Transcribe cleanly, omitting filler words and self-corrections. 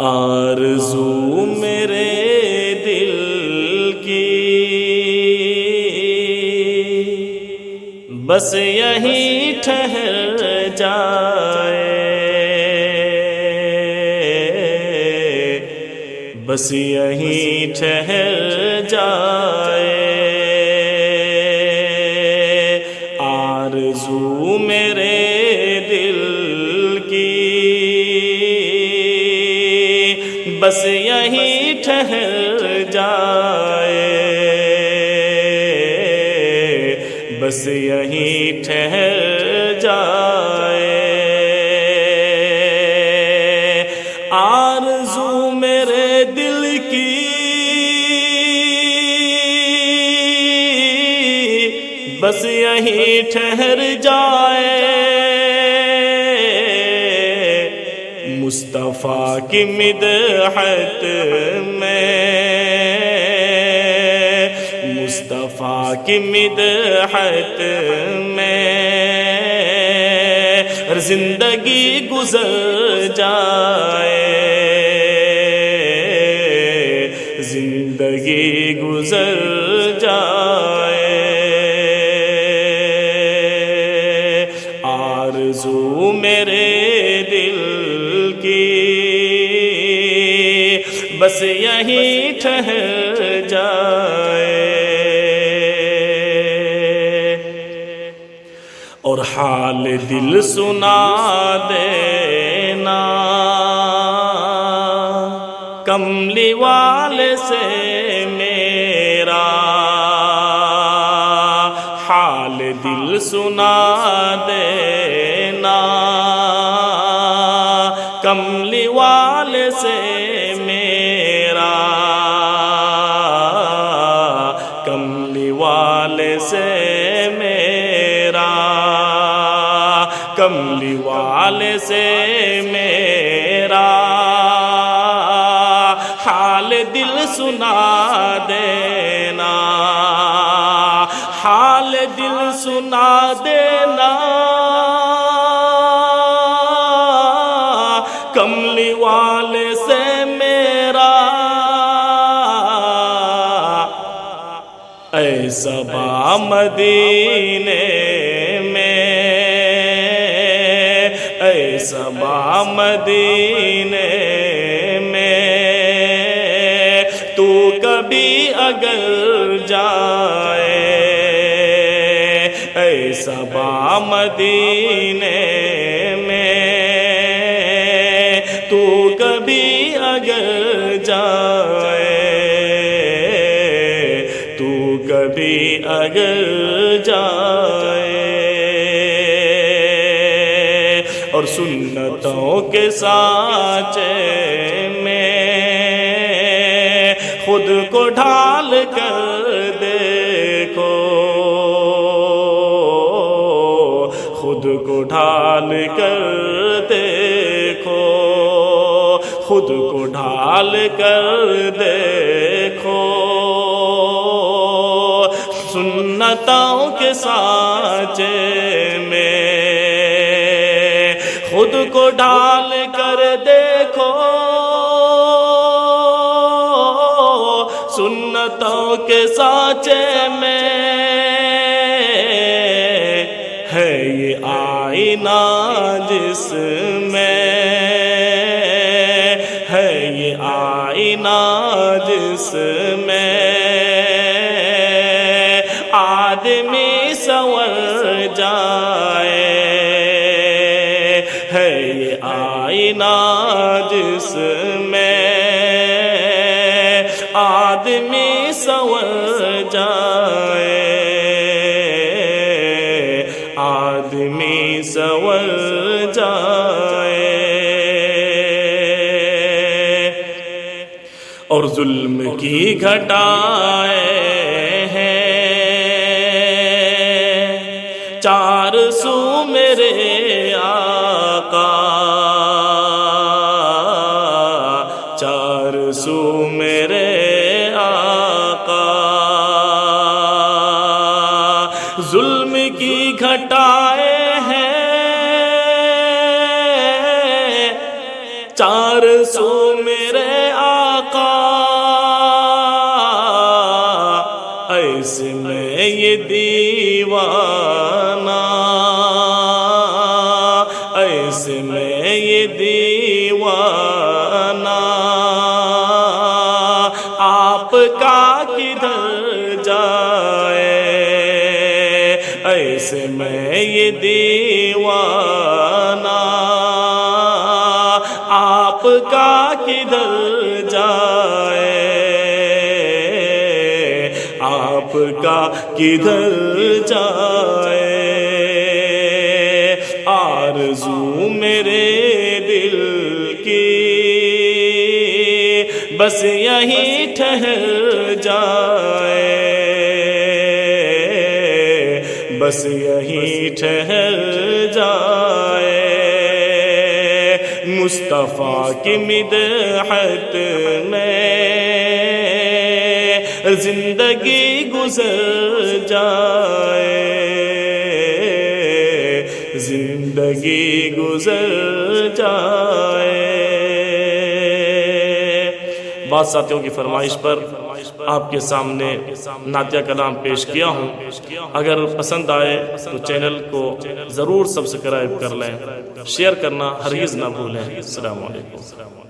آرزو میرے دل کی بس یہی ٹھہر جائے، بس یہی ٹھہر جائے۔ آرزو میرے دل کی بس یہی ٹھہر جائے، بس یہی ٹھہر جائے۔ آرزو میرے دل کی بس یہی ٹھہر جائے، مصطفیٰ کی مدحت میں، مصطفیٰ کی مدحت میں زندگی گزر جائے، زندگی گزر جائے۔ آرزو میرے دل کی بس یہی ٹھہر جائے، اور حال دل سنا دینا کملی والے سے میرا، حال دل سنا دینا کملی والے سے میرا، کملی والے سے میرا، کملی والے سے میرا حال دل سنا دینا، حال دل سنا دینا کملی والے سے میرا۔ اے صبا مدینے میں، اے صبا مدینے میں تو کبھی اگر جائے، اے صبا مدینے میں تو کبھی اگر جائے، تو کبھی اگر جائے، اور سنتوں کے سانچے میں خود کو ڈھال کر دیکھو، خود کو ڈھال کر دیکھو، خود کو ڈھال کر دیکھو، سنتوں کے سانچے میں خود کو ڈھال کر دیکھو، سنتوں کے سانچے میں ہے یہ آئینہ جس میں، ہے یہ آئینہ جس میں آدمی سنور جائے، ہے یہ آئینہ جس میں آدمی سنور جائے، آدمی سنور جائے۔ اور ظلم کی گھٹائیں ہیں چار سو میرے آقا، چار سو میرے آقا، ظلم کی گھٹائیں ہیں چار سو میرے آقا، ایسے میں یہ دیوانہ، ایسے میں یہ دیوانہ، آپ کا کدھر جائے، ایسے میں یہ دیوانہ، آپ کا کدھر جائے، آپ کا کدھر جائے، آرزو میرے دل کی بس یہیں ٹھہر جائے، بس یہیں ٹھہر جائے، مصطفیٰ کی مدحت میں زندگی گزر جائے، زندگی گزر جائے۔ بعض ساتھیوں کی فرمائش پر آپ کے سامنے نعتیہ کلام پیش کیا ہوں، اگر پسند آئے تو چینل کو ضرور سبسکرائب کر لیں، شیئر کرنا ہرگز نہ بھولیں۔ السلام علیکم۔